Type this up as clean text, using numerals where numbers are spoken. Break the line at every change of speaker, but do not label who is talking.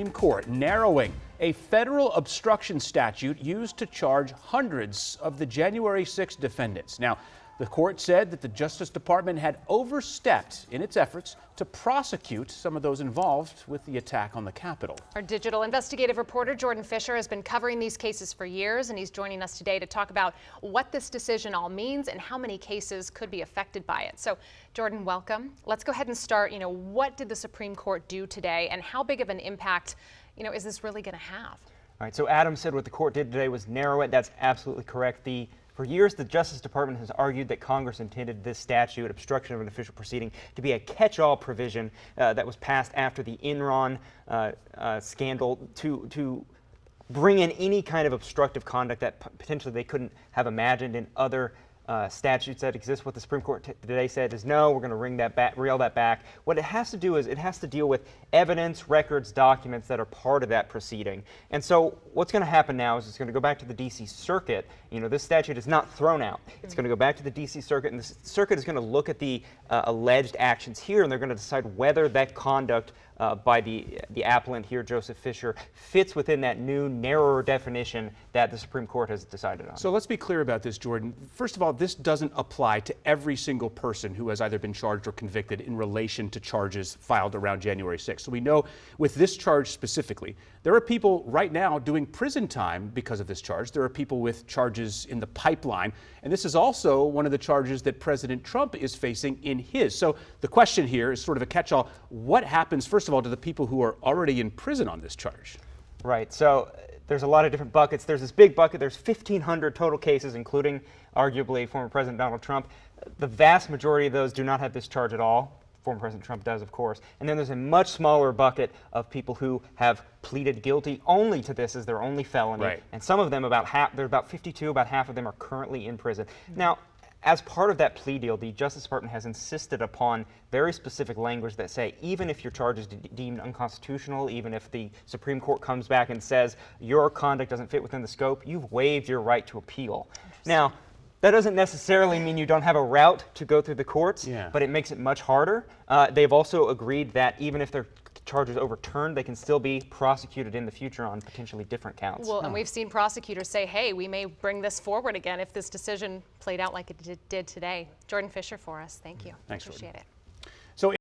Supreme Court narrowing a federal obstruction statute used to charge hundreds of the January 6 defendants. Now, the court said that the Justice Department had overstepped in its efforts to prosecute some of those involved with the attack on the Capitol.
Our digital investigative reporter Jordan Fisher has been covering these cases for years, and he's joining us today to talk about what this decision all means and how many cases could be affected by it. So, Jordan, welcome. Let's go ahead and start. What did the Supreme Court do today, and how big of an impact, is this really going to have?
All right, so Adam said what the court did today was narrow it. That's absolutely correct. For years, the Justice Department has argued that Congress intended this statute, obstruction of an official proceeding, to be a catch-all provision that was passed after the Enron scandal to bring in any kind of obstructive conduct that potentially they couldn't have imagined in other statutes that exist. What the Supreme Court today said is no, we're going to reel that back. What it has to do is it has to deal with evidence, records, documents that are part of that proceeding. And so what's going to happen now is it's going to go back to the D.C. Circuit. This statute is not thrown out. It's going to go back to the D.C. Circuit, and the Circuit is going to look at the alleged actions here, and they're going to decide whether that conduct by the appellant here, Joseph Fisher, fits within that new, narrower definition that the Supreme Court has decided on.
So let's be clear about this, Jordan. First of all, this doesn't apply to every single person who has either been charged or convicted in relation to charges filed around January 6th. So we know with this charge specifically, there are people right now doing prison time because of this charge. There are people with charges in the pipeline. And this is also one of the charges that President Trump is facing in his. So the question here is sort of a catch-all. What happens, first of all, to the people who are already in prison on this charge?
Right. So there's a lot of different buckets. There's this big bucket. There's 1,500 total cases, including arguably former President Donald Trump. The vast majority of those do not have this charge at all. Former President Trump does, of course. And then there's a much smaller bucket of people who have pleaded guilty only to this as their only felony.
Right.
And some of them, about half, they're about 52, about half of them are currently in prison. Now, as part of that plea deal, the Justice Department has insisted upon very specific language that say even if your charge is deemed unconstitutional, even if the Supreme Court comes back and says your conduct doesn't fit within the scope, you've waived your right to appeal. Now, that doesn't necessarily mean you don't have a route to go through the courts, but it makes it much harder. They've also agreed that even if their charge is overturned, they can still be prosecuted in the future on potentially different counts.
Well, and we've seen prosecutors say, hey, we may bring this forward again if this decision played out like it did today. Jordan Fisher for us. Thank you.
Thanks,
Appreciate
Jordan.
it.